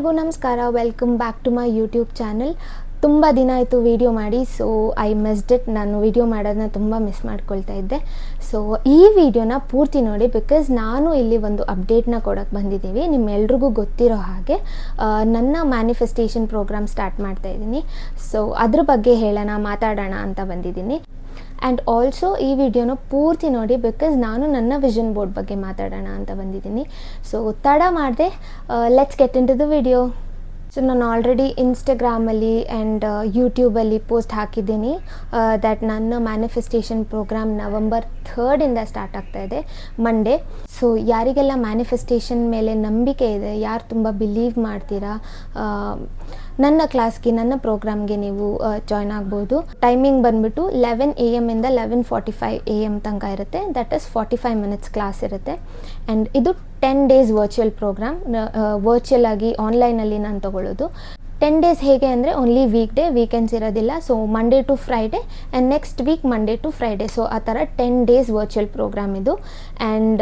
ಎಲ್ಲರಿಗೂ ನಮಸ್ಕಾರ. Welcome back to my YouTube channel. ತುಂಬ ದಿನ ಆಯಿತು ವೀಡಿಯೋ ಮಾಡಿ, ಸೊ ಐ ಮಿಸ್ಡ್ ಇಟ್. ನಾನು ವೀಡಿಯೋ ಮಾಡೋದನ್ನ ತುಂಬ ಮಿಸ್ ಮಾಡ್ಕೊಳ್ತಾ ಇದ್ದೆ. ಸೊ ಈ ವಿಡಿಯೋನ ಪೂರ್ತಿ ನೋಡಿ, ಬಿಕಾಸ್ ನಾನು ಇಲ್ಲಿ ಒಂದು ಅಪ್ಡೇಟ್ನ ಕೊಡೋಕ್ಕೆ ಬಂದಿದ್ದೀವಿ. ನಿಮ್ಮೆಲ್ರಿಗೂ ಗೊತ್ತಿರೋ ಹಾಗೆ ನನ್ನ ಮ್ಯಾನಿಫೆಸ್ಟೇಷನ್ ಪ್ರೋಗ್ರಾಮ್ ಸ್ಟಾರ್ಟ್ ಮಾಡ್ತಾ ಇದ್ದೀನಿ. ಸೊ ಅದ್ರ ಬಗ್ಗೆ ಮಾತಾಡೋಣ ಅಂತ ಬಂದಿದ್ದೀನಿ. ಆ್ಯಂಡ್ ಆಲ್ಸೋ ಈ ವಿಡಿಯೋನ ಪೂರ್ತಿ ನೋಡಿ, ಬಿಕಾಸ್ ನಾನು ನನ್ನ ವಿಷನ್ ಬೋರ್ಡ್ ಬಗ್ಗೆ ಮಾತಾಡೋಣ ಅಂತ ಬಂದಿದ್ದೀನಿ. ಸೊ ತಡ ಮಾಡಿದೆ, let's get into the video. So ನಾನು ಆಲ್ರೆಡಿ ಇನ್ಸ್ಟಾಗ್ರಾಮಲ್ಲಿ ಆ್ಯಂಡ್ ಯೂಟ್ಯೂಬಲ್ಲಿ ಪೋಸ್ಟ್ ಹಾಕಿದ್ದೀನಿ ದ್ಯಾಟ್ ನನ್ನ ಮ್ಯಾನಿಫೆಸ್ಟೇಷನ್ ಪ್ರೋಗ್ರಾಮ್ ನವಂಬರ್ 3 ಸ್ಟಾರ್ಟ್ ಆಗ್ತಾ ಇದೆ, ಮಂಡೇ. ಸೊ ಯಾರಿಗೆಲ್ಲ ಮ್ಯಾನಿಫೆಸ್ಟೇಷನ್ ಮೇಲೆ ನಂಬಿಕೆ ಇದೆ, ಯಾರು ತುಂಬ ಬಿಲೀವ್ ಮಾಡ್ತೀರಾ, ನನ್ನ ಕ್ಲಾಸ್ಗೆ, ನನ್ನ ಪ್ರೋಗ್ರಾಮ್ಗೆ ನೀವು ಜಾಯ್ನ್ ಆಗ್ಬೋದು. ಟೈಮಿಂಗ್ ಬಂದುಬಿಟ್ಟು 11 AM ಇಂದ 11:45 AM ತನಕ ಇರುತ್ತೆ. ದಟ್ ಇಸ್ 45 ಮಿನಿಟ್ಸ್ ಕ್ಲಾಸ್ ಇರುತ್ತೆ. ಆ್ಯಂಡ್ ಇದು 10 days ವರ್ಚುವಲ್ ಪ್ರೋಗ್ರಾಮ್. ವರ್ಚುವಲ್ ಆಗಿ ಆನ್ಲೈನಲ್ಲಿ ನಾನು ತೊಗೊಳ್ಳೋದು. 10 days ಹೇಗೆ ಅಂದರೆ ಓನ್ಲಿ ವೀಕೆಂಡ್ಸ್ ಇರೋದಿಲ್ಲ. So Monday to Friday and next week Monday to Friday. So ಆ ಥರ 10 days ವರ್ಚುವಲ್ ಪ್ರೋಗ್ರಾಮ್ ಇದು. ಆ್ಯಂಡ್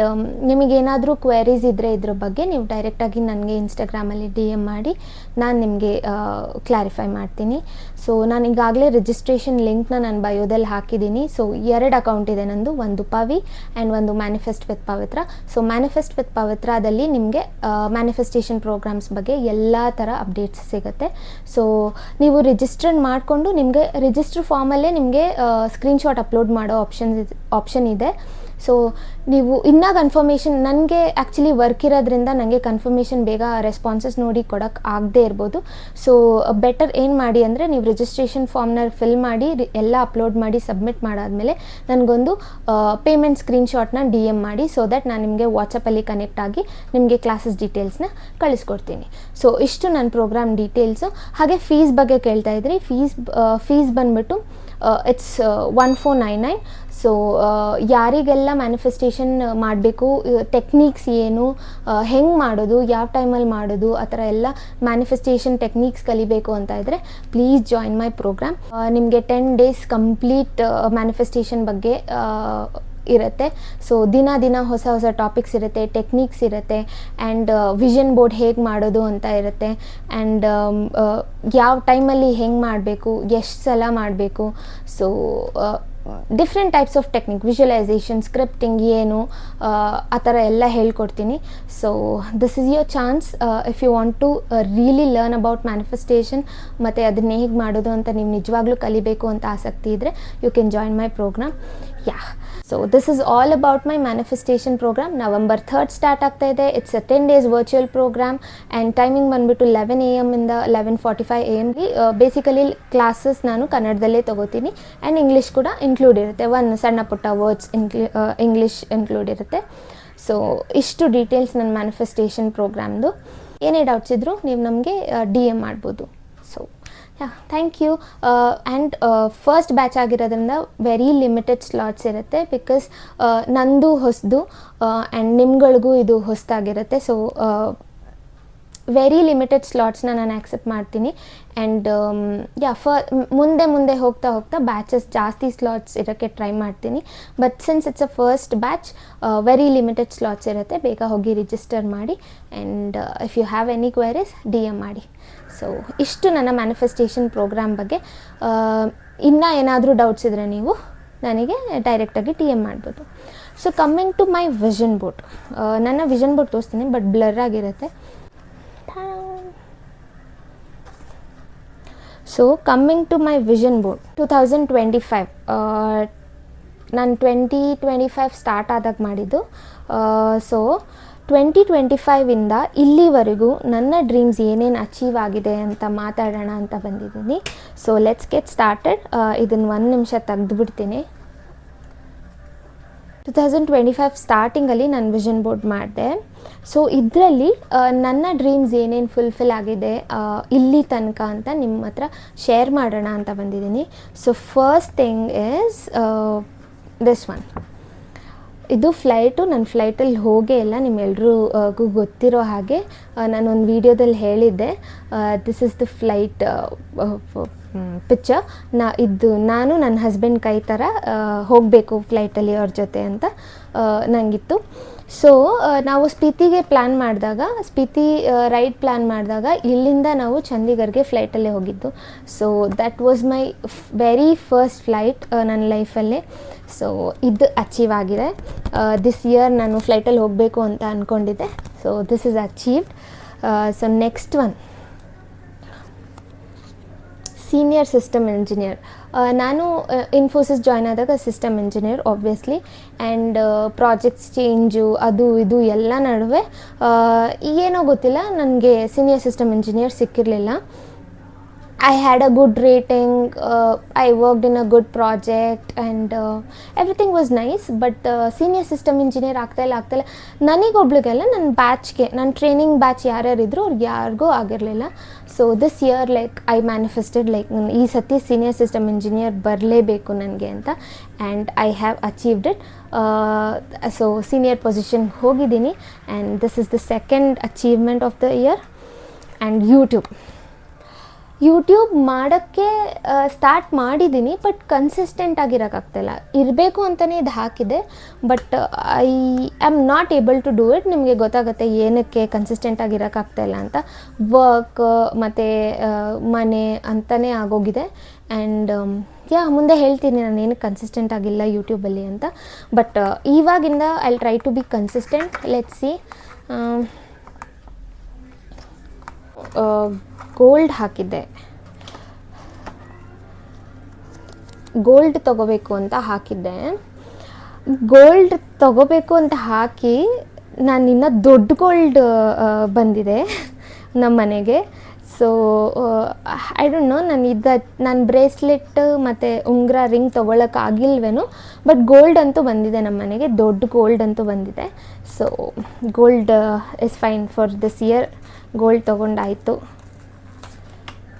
ನಿಮಗೇನಾದರೂ ಕ್ವೆರೀಸ್ ಇದ್ದರೆ ಇದ್ರ ಬಗ್ಗೆ ನೀವು ಡೈರೆಕ್ಟಾಗಿ ನನಗೆ ಇನ್ಸ್ಟಾಗ್ರಾಮಲ್ಲಿ DM ಮಾಡಿ ನಾನು ನಿಮಗೆ ಕ್ಲಾರಿಫೈ ಮಾಡ್ತೀನಿ. ಸೊ ನಾನು ಈಗಾಗಲೇ ರಿಜಿಸ್ಟ್ರೇಷನ್ ಲಿಂಕ್ನ ನಾನು ಬಯೋದಲ್ಲಿ ಹಾಕಿದ್ದೀನಿ. ಸೊ 2 ಅಕೌಂಟ್ ಇದೆ ನಂದು, ಒಂದು ಪವಿ ಆ್ಯಂಡ್ ಒಂದು manifest with Pavithra. So manifest with ಪವಿತ್ರದಲ್ಲಿ ನಿಮಗೆ ಮ್ಯಾನಿಫೆಸ್ಟೇಷನ್ ಪ್ರೋಗ್ರಾಮ್ಸ್ ಬಗ್ಗೆ ಎಲ್ಲ ಥರ ಅಪ್ಡೇಟ್ಸ್ ಸಿಗುತ್ತೆ. ಸೊ ನೀವು ರಿಜಿಸ್ಟರ್ ಮಾಡಿಕೊಂಡು ನಿಮಗೆ ರಿಜಿಸ್ಟರ್ ಫಾರ್ಮಲ್ಲೇ ನಿಮಗೆ ಸ್ಕ್ರೀನ್ಶಾಟ್ ಅಪ್ಲೋಡ್ ಮಾಡೋ ಆಪ್ಷನ್ ಇದೆ. ಸೊ ನೀವು ಇನ್ನೂ ಕನ್ಫರ್ಮೇಷನ್, ನನಗೆ ಆ್ಯಕ್ಚುಲಿ ವರ್ಕ್ ಇರೋದ್ರಿಂದ ನನಗೆ ಕನ್ಫರ್ಮೇಷನ್ ಬೇಗ ರೆಸ್ಪಾನ್ಸಸ್ ನೋಡಿ ಕೊಡೋಕ್ಕೆ ಆಗದೆ ಇರ್ಬೋದು. ಸೊ ಬೆಟರ್ ಏನು ಮಾಡಿ ಅಂದರೆ, ನೀವು ರಿಜಿಸ್ಟ್ರೇಷನ್ ಫಾರ್ಮ್ನ ಫಿಲ್ ಮಾಡಿ ಎಲ್ಲ ಅಪ್ಲೋಡ್ ಮಾಡಿ ಸಬ್ಮಿಟ್ ಮಾಡಾದಮೇಲೆ ನನಗೊಂದು ಪೇಮೆಂಟ್ ಸ್ಕ್ರೀನ್ಶಾಟ್ನ DM ಮಾಡಿ, ಸೊ ದ್ಯಾಟ್ ನಾನು ನಿಮಗೆ ವಾಟ್ಸಪ್ಪಲ್ಲಿ ಕನೆಕ್ಟ್ ಆಗಿ ನಿಮಗೆ ಕ್ಲಾಸಸ್ ಡೀಟೇಲ್ಸ್ನ ಕಳಿಸ್ಕೊಡ್ತೀನಿ. ಸೊ ಇಷ್ಟು ನನ್ನ ಪ್ರೋಗ್ರಾಮ್ ಡೀಟೇಲ್ಸು. ಹಾಗೆ ಫೀಸ್ ಬಗ್ಗೆ ಕೇಳ್ತಾ ಇದ್ರಿ. ಫೀಸ್ ಬಂದುಬಿಟ್ಟು ಇಟ್ಸ್ 1499. ಸೊ ಯಾರಿಗೆಲ್ಲ ಮ್ಯಾನಿಫೆಸ್ಟೇಷನ್ ಮಾಡಬೇಕು, ಟೆಕ್ನಿಕ್ಸ್ ಏನು, ಹೆಂಗೆ ಮಾಡೋದು, ಯಾವ ಟೈಮಲ್ಲಿ ಮಾಡೋದು, ಆ ಥರ ಎಲ್ಲ ಮ್ಯಾನಿಫೆಸ್ಟೇಷನ್ ಟೆಕ್ನಿಕ್ಸ್ ಕಲಿಬೇಕು ಅಂತ ಇದ್ದರೆ ಪ್ಲೀಸ್ ಜಾಯಿನ್ ಮೈ ಪ್ರೋಗ್ರಾಮ್. ನಿಮಗೆ 10 days ಕಂಪ್ಲೀಟ್ ಮ್ಯಾನಿಫೆಸ್ಟೇಷನ್ ಬಗ್ಗೆ ಇರುತ್ತೆ. ಸೊ ದಿನ ಹೊಸ ಟಾಪಿಕ್ಸ್ ಇರುತ್ತೆ, ಟೆಕ್ನಿಕ್ಸ್ ಇರುತ್ತೆ, ಆ್ಯಂಡ್ ವಿಷನ್ ಬೋರ್ಡ್ ಹೇಗೆ ಮಾಡೋದು ಅಂತ ಇರುತ್ತೆ. ಆ್ಯಂಡ್ ಯಾವ ಟೈಮಲ್ಲಿ ಹೆಂಗೆ ಮಾಡಬೇಕು, ಎಷ್ಟು ಸಲ ಮಾಡಬೇಕು, so different types of technique, visualisation, scripting ಏನು, ಆ ಥರ ಎಲ್ಲ ಹೇಳ್ಕೊಡ್ತೀನಿ. So this is your chance. If you want to really learn about manifestation ಮತ್ತು ಅದನ್ನ ಹೇಗೆ ಮಾಡೋದು ಅಂತ ನೀವು ನಿಜವಾಗ್ಲೂ ಕಲಿಬೇಕು ಅಂತ ಆಸಕ್ತಿ ಇದ್ದರೆ you can join my programme. So this is all about my manifestation programme. November 3 start ಆಗ್ತಾ ಇದೆ. It's a 10 days virtual programme and timing ಬಂದುಬಿಟ್ಟು 11 AM ಇಂದ 11:45 AM. ಬೇಸಿಕಲಿ ಕ್ಲಾಸಸ್ ನಾನು ಕನ್ನಡದಲ್ಲೇ ತೊಗೋತೀನಿ ಆ್ಯಂಡ್ ಇಂಗ್ಲೀಷ್ ಕೂಡ ಇನ್ಕ್ಲೂಡ್ ಇರುತ್ತೆ. ಒಂದು ಸಣ್ಣ ಪುಟ್ಟ ವರ್ಡ್ಸ್ ಇಂಗ್ಲೀಷ್ ಇನ್ಕ್ಲೂಡ್ ಇರುತ್ತೆ. ಸೊ ಇಷ್ಟು ಡೀಟೇಲ್ಸ್ ನನ್ನ ಮ್ಯಾನಿಫೆಸ್ಟೇಷನ್ ಪ್ರೋಗ್ರಾಮ್ದು. ಏನೇ ಡೌಟ್ಸ್ ಇದ್ದರೂ ನೀವು ನಮಗೆ DM ಮಾಡ್ಬೋದು. So thank you. And first batch ಆಗಿರೋದ್ರಿಂದ ವೆರಿ ಲಿಮಿಟೆಡ್ ಸ್ಲಾಟ್ಸ್ ಇರುತ್ತೆ, ಬಿಕಾಸ್ ನಂದು ಹೊಸದು ಆ್ಯಂಡ್ ನಿಮ್ಗಳಿಗೂ ಇದು ಹೊಸದಾಗಿರುತ್ತೆ. ಸೊ ವೆರಿ ಲಿಮಿಟೆಡ್ ಸ್ಲಾಟ್ಸ್ನ ನಾನು ಆ್ಯಕ್ಸೆಪ್ಟ್ ಮಾಡ್ತೀನಿ. ಆ್ಯಂಡ್ ಮುಂದೆ ಹೋಗ್ತಾ ಬ್ಯಾಚಸ್ ಜಾಸ್ತಿ ಸ್ಲಾಟ್ಸ್ ಇರೋಕ್ಕೆ ಟ್ರೈ ಮಾಡ್ತೀನಿ. But since it's a first batch, very limited slots ಇರುತ್ತೆ. ಬೇಗ ಹೋಗಿ ರಿಜಿಸ್ಟರ್ ಮಾಡಿ. And if you have any queries DM ಮಾಡಿ. ಸೊ ಇಷ್ಟು ನನ್ನ ಮ್ಯಾನಿಫೆಸ್ಟೇಷನ್ ಪ್ರೋಗ್ರಾಮ್ ಬಗ್ಗೆ. ಇನ್ನೂ ಏನಾದರೂ ಡೌಟ್ಸ್ ಇದ್ದರೆ ನೀವು ನನಗೆ ಡೈರೆಕ್ಟಾಗಿ DM ಮಾಡ್ಬೋದು. So coming to my vision board, ನನ್ನ ವಿಷನ್ ಬೋರ್ಡ್ ತೋರಿಸ್ತೀನಿ, ಬಟ್ ಬ್ಲರ್ ಆಗಿರುತ್ತೆ. So coming to my vision board 2025, ನಾನು 2025 ಸ್ಟಾರ್ಟ್ ಆದಾಗ ಮಾಡಿದ್ದು. ಸೊ 2025ಇಂದ ಇಲ್ಲಿವರೆಗೂ ನನ್ನ ಡ್ರೀಮ್ಸ್ ಏನೇನು ಅಚೀವ್ ಆಗಿದೆ ಅಂತ ಮಾತಾಡೋಣ ಅಂತ ಬಂದಿದ್ದೀನಿ. So let's get started. ಇದನ್ನು 1 ನಿಮಿಷ ತೆಗೆದುಬಿಡ್ತೀನಿ. 2025 ಸ್ಟಾರ್ಟಿಂಗಲ್ಲಿ ನಾನು ವಿಷನ್ ಬೋರ್ಡ್ ಮಾಡಿದೆ. ಸೊ ಇದರಲ್ಲಿ ನನ್ನ ಡ್ರೀಮ್ಸ್ ಏನೇನು ಫುಲ್ಫಿಲ್ ಆಗಿದೆ ಇಲ್ಲಿ ತನಕ ಅಂತ ನಿಮ್ಮ ಹತ್ರ ಶೇರ್ ಮಾಡೋಣ ಅಂತ ಬಂದಿದ್ದೀನಿ. So first thing is this one. ಇದು ಫ್ಲೈಟು. ನನ್ನ ಫ್ಲೈಟಲ್ಲಿ ಹೋಗೇ ಇಲ್ಲ, ನಿಮ್ಮೆಲ್ರಿಗೂ ಗೊತ್ತಿರೋ ಹಾಗೆ. ನಾನೊಂದು ವೀಡಿಯೋದಲ್ಲಿ ಹೇಳಿದ್ದೆ, this is the flight picture. ನಾನು ನನ್ನ ಹಸ್ಬೆಂಡ್ ಕೈ ಥರ ಹೋಗಬೇಕು ಫ್ಲೈಟಲ್ಲಿ ಅವ್ರ ಜೊತೆ ಅಂತ ನನಗಿತ್ತು. ಸೊ ನಾವು ಸ್ಪಿತಿಗೆ ಸ್ಪಿತಿ ರೈಡ್ ಪ್ಲ್ಯಾನ್ ಮಾಡಿದಾಗ ಇಲ್ಲಿಂದ ನಾವು ಚಂಡೀಗಢಗೆ ಫ್ಲೈಟಲ್ಲೇ ಹೋಗಿದ್ದು. So that was my very first flight ನನ್ನ ಲೈಫಲ್ಲೇ. ಸೊ ಇದು ಅಚೀವ್ ಆಗಿದೆ. ದಿಸ್ ಇಯರ್ ನಾನು ಫ್ಲೈಟಲ್ಲಿ ಹೋಗಬೇಕು ಅಂತ ಅಂದ್ಕೊಂಡಿದ್ದೆ. So this is achieved. So next one, senior system engineer. ನಾನು ಇನ್ಫೋಸಿಸ್ ಜಾಯ್ನ್ ಆದಾಗ system engineer obviously, and projects change ಅದು ಇದು ಎಲ್ಲ ನಡುವೆ ಏನೋ ಗೊತ್ತಿಲ್ಲ, ನನಗೆ ಸೀನಿಯರ್ ಸಿಸ್ಟಮ್ ಇಂಜಿನಿಯರ್ ಸಿಕ್ಕಿರಲಿಲ್ಲ. I had a good rating, I worked in a good project and everything was nice, but senior system engineer ಆಗ್ತಾಯಿಲ್ಲ. ನನಗೊಬ್ಳಿಗೆಲ್ಲ ನನ್ನ ಬ್ಯಾಚ್ಗೆ, ನನ್ನ ಟ್ರೈನಿಂಗ್ ಬ್ಯಾಚ್ ಯಾರ್ಯಾರಿದ್ರು ಅವ್ರಿಗೆ ಯಾರಿಗೂ ಆಗಿರಲಿಲ್ಲ. So this year like I manifested like ಈ ಸತಿ senior system engineer ಬರಲೇಬೇಕು ನನಗೆ ಅಂತ, and I have achieved it. So senior position ಹೋಗಿದ್ದೀನಿ, and this is the second achievement of the year. And YouTube ಮಾಡೋಕ್ಕೆ ಸ್ಟಾರ್ಟ್ ಮಾಡಿದ್ದೀನಿ, ಬಟ್ ಕನ್ಸಿಸ್ಟೆಂಟ್ ಆಗಿರೋಕ್ಕಾಗ್ತಾಯಿಲ್ಲ. ಇರಬೇಕು ಅಂತಲೇ ಇದು ಹಾಕಿದೆ, but I am not able to do it. ನಿಮಗೆ ಗೊತ್ತಾಗುತ್ತೆ ಏನಕ್ಕೆ ಕನ್ಸಿಸ್ಟೆಂಟ್ ಆಗಿರೋಕ್ಕಾಗ್ತಾಯಿಲ್ಲ ಅಂತ. ವರ್ಕ್ ಮತ್ತು ಮನೆ ಅಂತಲೇ ಆಗೋಗಿದೆ. ಆ್ಯಂಡ್ ಮುಂದೆ ಹೇಳ್ತೀನಿ ನಾನು ಏನಕ್ಕೆ ಕನ್ಸಿಸ್ಟೆಂಟ್ ಆಗಿಲ್ಲ ಯೂಟ್ಯೂಬಲ್ಲಿ ಅಂತ. ಬಟ್ ಇವಾಗಿಂದ I will try to be consistent. Let's see. Gold ಹಾಕಿದ್ದೆ, ಗೋಲ್ಡ್ ತೊಗೋಬೇಕು ಅಂತ ಹಾಕಿದ್ದೆ. ಗೋಲ್ಡ್ ತೊಗೋಬೇಕು ಅಂತ ಹಾಕಿ ನಾನು ಇನ್ನೂ ದೊಡ್ಡ ಗೋಲ್ಡ್ ಬಂದಿದೆ ನಮ್ಮ ಮನೆಗೆ. ಸೊ ಐ ಡೋಂಟ್ ನೋ, ನಾನು ಬ್ರೇಸ್ಲೆಟ್ ಮತ್ತು ಉಂಗುರ ರಿಂಗ್ ತೊಗೊಳಕ್ಕಾಗಿಲ್ವೇನೋ, ಬಟ್ ಗೋಲ್ಡ್ ಅಂತೂ ಬಂದಿದೆ ನಮ್ಮ ಮನೆಗೆ, ದೊಡ್ಡ ಗೋಲ್ಡ್ ಅಂತೂ ಬಂದಿದೆ. So gold is fine for this year. Gold ತೊಗೊಂಡಾಯಿತು.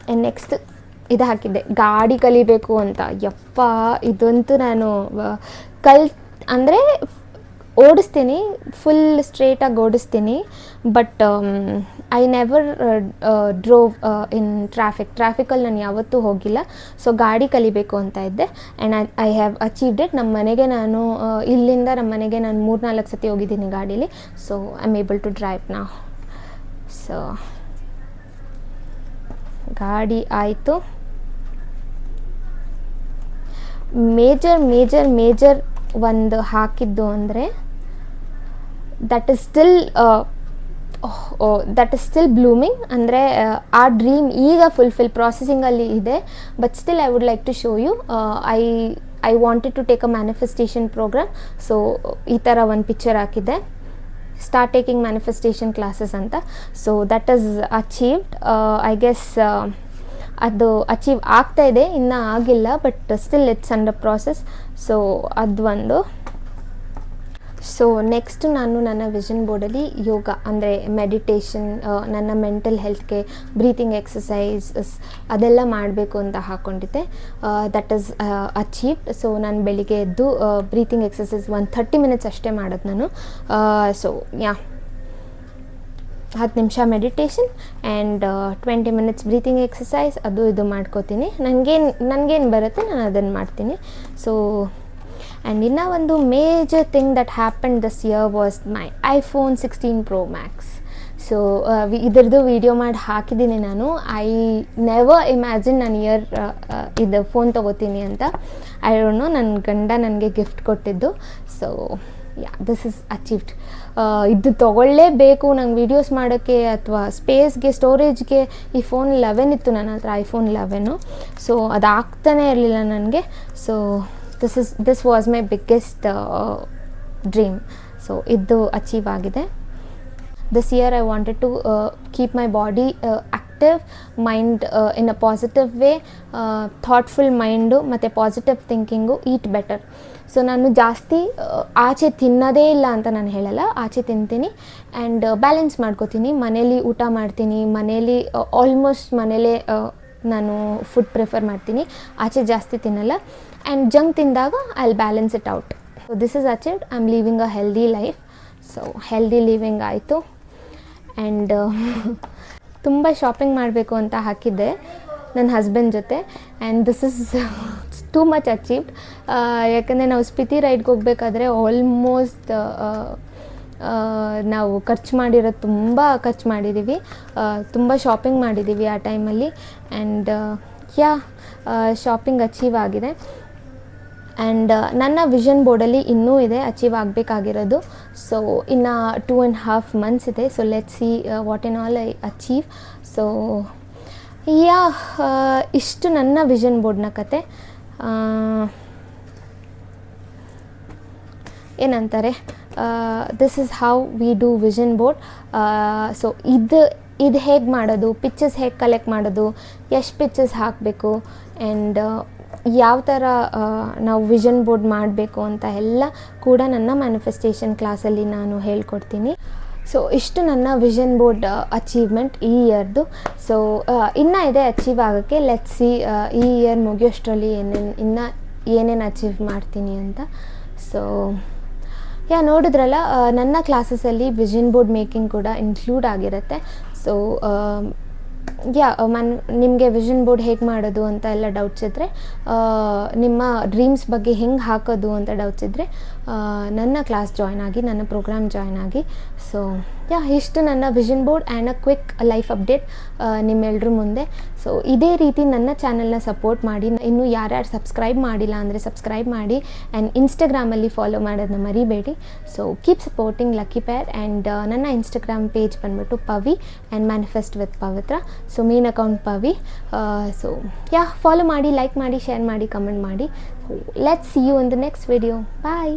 ಆ್ಯಂಡ್ ನೆಕ್ಸ್ಟ್ ಇದು ಹಾಕಿದ್ದೆ, ಗಾಡಿ ಕಲಿಬೇಕು ಅಂತ. ಯಪ್ಪ, ಇದಂತೂ ನಾನು ಅಂದರೆ ಓಡಿಸ್ತೀನಿ, ಫುಲ್ ಸ್ಟ್ರೇಟಾಗಿ ಓಡಿಸ್ತೀನಿ, but I never drove in ಟ್ರಾಫಿಕಲ್ಲಿ ನಾನು ಯಾವತ್ತೂ ಹೋಗಿಲ್ಲ. ಸೊ ಗಾಡಿ ಕಲಿಬೇಕು ಅಂತ ಇದ್ದೆ, and I have achieved it. ನಮ್ಮ ಮನೆಗೆ ನಾನು ಇಲ್ಲಿಂದ ನಮ್ಮ ಮನೆಗೆ ನಾನು 3-4 ಸತಿ ಹೋಗಿದ್ದೀನಿ ಗಾಡೀಲಿ. So I am able to drive now. So ಗಾಡಿ ಆಯಿತು. ಮೇಜರ್ ಒಂದು ಹಾಕಿದ್ದು ಅಂದರೆ ದಟ್ ಇಸ್ ಸ್ಟಿಲ್ ಬ್ಲೂಮಿಂಗ್. ಅಂದರೆ ಆ ಡ್ರೀಮ್ ಈಗ ಫುಲ್ಫಿಲ್ ಪ್ರಾಸೆಸಿಂಗಲ್ಲಿ ಇದೆ, but still I would like to show you. I wanted to take a manifestation programme. So ಈ ಥರ ಒಂದು ಪಿಕ್ಚರ್ ಹಾಕಿದ್ದೆ, ಸ್ಟಾರ್ಟ್ ಟೇಕಿಂಗ್ ಮ್ಯಾನಿಫೆಸ್ಟೇಷನ್ ಕ್ಲಾಸಸ್ ಅಂತ. So that is achieved. I guess ಅದು ಅಚೀವ್ ಆಗ್ತಾ ಇದೆ, ಇನ್ನೂ ಆಗಿಲ್ಲ, but still it's under process. So ಅದು ಒಂದು. ಸೊ ನೆಕ್ಸ್ಟು ನಾನು ನನ್ನ ವಿಷನ್ ಬೋರ್ಡಲ್ಲಿ ಯೋಗ ಅಂದರೆ ಮೆಡಿಟೇಷನ್, ನನ್ನ ಮೆಂಟಲ್ ಹೆಲ್ತ್ಗೆ ಬ್ರೀತಿಂಗ್ ಎಕ್ಸಸೈಸಸ್ ಅದೆಲ್ಲ ಮಾಡಬೇಕು ಅಂತ ಹಾಕ್ಕೊಂಡಿದ್ದೆ. That is achieved. ಸೊ ನಾನು ಬೆಳಿಗ್ಗೆ ಎದ್ದು ಬ್ರೀತಿಂಗ್ ಎಕ್ಸಸೈಸ್ 30 ಮಿನಿಟ್ಸ್ ಅಷ್ಟೇ ಮಾಡೋದು ನಾನು. ಸೊ 10 ನಿಮಿಷ meditation and 20 minutes breathing exercise, ಅದು ಇದು ಮಾಡ್ಕೋತೀನಿ. ನನಗೇನು ಬರುತ್ತೆ ನಾನು ಅದನ್ನು ಮಾಡ್ತೀನಿ. ಸೊ ಆ್ಯಂಡ್ ಇನ್ನೂ ಒಂದು major thing that happen this year was my iPhone 16 Pro Max. So ಇದ್ರದ್ದು ವೀಡಿಯೋ ಮಾಡಿ ಹಾಕಿದ್ದೀನಿ ನಾನು. ಐ ನೆವರ್ ಇಮ್ಯಾಜಿನ್ ನಾನು ಇದು ಫೋನ್ ತೊಗೋತೀನಿ ಅಂತ. ಐ ಡೋಂಟ್ ನೋ, ನನ್ನ ಗಂಡ ನನಗೆ ಗಿಫ್ಟ್ ಕೊಟ್ಟಿದ್ದು. So this is achieved. ಇದು ತೊಗೊಳ್ಳೇಬೇಕು ನಂಗೆ ವೀಡಿಯೋಸ್ ಮಾಡೋಕ್ಕೆ ಅಥವಾ ಸ್ಪೇಸ್ಗೆ, ಸ್ಟೋರೇಜ್ಗೆ. ಈ ಫೋನ್ 11 ಇತ್ತು ನನ್ನ ಹತ್ರ, iPhone 11. ಸೊ ಅದು ಆಗ್ತಾನೇ ಇರಲಿಲ್ಲ ನನಗೆ. So this was my biggest dream. So ಇದು ಅಚೀವ್ ಆಗಿದೆ. This year I wanted to keep my body active, mind in a positive way, thoughtful mind ಮತ್ತು ಪಾಸಿಟಿವ್ ಥಿಂಕಿಂಗು, ಈಟ್ ಬೆಟರ್. ಸೊ ನಾನು ಜಾಸ್ತಿ ಆಚೆ ತಿನ್ನೋದೇ ಇಲ್ಲ ಅಂತ ನಾನು ಹೇಳಲ್ಲ, ಆಚೆ ತಿಂತೀನಿ ಆ್ಯಂಡ್ ಬ್ಯಾಲೆನ್ಸ್ ಮಾಡ್ಕೋತೀನಿ. ಮನೇಲಿ ಊಟ ಮಾಡ್ತೀನಿ, ಮನೇಲಿ ಆಲ್ಮೋಸ್ಟ್ ಮನೇಲೇ ನಾನು ಫುಡ್ ಪ್ರಿಫರ್ ಮಾಡ್ತೀನಿ, ಆಚೆ ಜಾಸ್ತಿ ತಿನ್ನಲ್ಲ. ಆ್ಯಂಡ್ ಜಂಕ್ ತಿಂದಾಗ I will balance it out. So this is achieved. I am living a healthy life. So healthy living ಆಯಿತು. ಆ್ಯಂಡ್ ತುಂಬ ಶಾಪಿಂಗ್ ಮಾಡಬೇಕು ಅಂತ ಹಾಕಿದ್ದೆ ನನ್ನ ಹಸ್ಬೆಂಡ್ ಜೊತೆ. And this is too much achieved. ಯಾಕಂದರೆ ನಾವು ಸ್ಪಿತಿ ರೈಡ್ಗೆ ಹೋಗ್ಬೇಕಾದ್ರೆ ಆಲ್ಮೋಸ್ಟ್ ನಾವು ಖರ್ಚು ಮಾಡಿರೋದು ತುಂಬ ಖರ್ಚು ಮಾಡಿದ್ದೀವಿ, ತುಂಬ ಶಾಪಿಂಗ್ ಮಾಡಿದ್ದೀವಿ ಆ ಟೈಮಲ್ಲಿ. ಆ್ಯಂಡ್ ಶಾಪಿಂಗ್ ಅಚೀವ್ ಆಗಿದೆ. ಆ್ಯಂಡ್ ನನ್ನ ವಿಷನ್ ಬೋರ್ಡಲ್ಲಿ ಇನ್ನೂ ಇದೆ ಅಚೀವ್ ಆಗಬೇಕಾಗಿರೋದು. ಸೊ ಇನ್ನು 2.5 months ಇದೆ. So let's see what and all I achieve. So ಇಷ್ಟು ನನ್ನ ವಿಷನ್ ಬೋರ್ಡ್ನ ಕತೆ. ಏನಂತಾರೆ, this is how we do vision board. So ಇದು ಹೇಗೆ ಮಾಡೋದು, ಪಿಕ್ಚರ್ಸ್ ಹೇಗೆ ಕಲೆಕ್ಟ್ ಮಾಡೋದು, ಎಷ್ಟು ಪಿಕ್ಚರ್ಸ್ ಹಾಕಬೇಕು, ಆ್ಯಂಡ್ ಯಾವ ಥರ ನಾವು ವಿಷನ್ ಬೋರ್ಡ್ ಮಾಡಬೇಕು ಅಂತ ಎಲ್ಲ ಕೂಡ ನನ್ನ ಮ್ಯಾನಿಫೆಸ್ಟೇಷನ್ ಕ್ಲಾಸಲ್ಲಿ ನಾನು ಹೇಳ್ಕೊಡ್ತೀನಿ. ಸೊ ಇಷ್ಟು ನನ್ನ ವಿಷನ್ ಬೋರ್ಡ್ ಅಚೀವ್ಮೆಂಟ್ ಈ ಇಯರ್ದು. ಸೊ ಇನ್ನೂ ಇದೆ ಅಚೀವ್ ಆಗೋಕ್ಕೆ. ಲೆಟ್ಸ್ ಸಿ ಈ ಇಯರ್ ಮುಗಿಯೋಷ್ಟರಲ್ಲಿ ಏನೇನು ಅಚೀವ್ ಮಾಡ್ತೀನಿ ಅಂತ. ಸೊ ನೋಡಿದ್ರಲ್ಲ, ನನ್ನ ಕ್ಲಾಸಸಲ್ಲಿ ವಿಷನ್ ಬೋರ್ಡ್ ಮೇಕಿಂಗ್ ಕೂಡ ಇನ್ಕ್ಲೂಡ್ ಆಗಿರುತ್ತೆ. ಸೊ ನಿಮಗೆ ವಿಷನ್ ಬೋರ್ಡ್ ಹೇಗೆ ಮಾಡೋದು ಅಂತ ಎಲ್ಲ ಡೌಟ್ಸ್ ಇದ್ದರೆ, ನಿಮ್ಮ ಡ್ರೀಮ್ಸ್ ಬಗ್ಗೆ ಹೆಂಗೆ ಹಾಕೋದು ಅಂತ ಡೌಟ್ಸ್ ಇದ್ದರೆ ನನ್ನ ಕ್ಲಾಸ್ ಜಾಯ್ನ್ ಆಗಿ, ನನ್ನ ಪ್ರೋಗ್ರಾಮ್ ಜಾಯ್ನ್ ಆಗಿ. ಸೊ ಇಷ್ಟು ನನ್ನ vision board and a quick life update ನಿಮ್ಮೆಲ್ಲರ ಮುಂದೆ. ಸೊ ಇದೇ ರೀತಿ ನನ್ನ ಚಾನಲ್ನ ಸಪೋರ್ಟ್ ಮಾಡಿ. ಇನ್ನೂ ಯಾರ್ಯಾರು ಸಬ್ಸ್ಕ್ರೈಬ್ ಮಾಡಿಲ್ಲ ಅಂದರೆ ಸಬ್ಸ್ಕ್ರೈಬ್ ಮಾಡಿ, ಆ್ಯಂಡ್ ಇನ್ಸ್ಟಾಗ್ರಾಮಲ್ಲಿ ಫಾಲೋ ಮಾಡೋದನ್ನ ಮರಿಬೇಡಿ. So keep supporting lucky pair. And ನನ್ನ ಇನ್ಸ್ಟಾಗ್ರಾಮ್ ಪೇಜ್ ಬಂದುಬಿಟ್ಟು Pavi and manifest with Pavithra. So main account Pavi. So follow ಮಾಡಿ, ಲೈಕ್ ಮಾಡಿ, ಶೇರ್ ಮಾಡಿ, ಕಮೆಂಟ್ ಮಾಡಿ. Let's see you in the next video. Bye.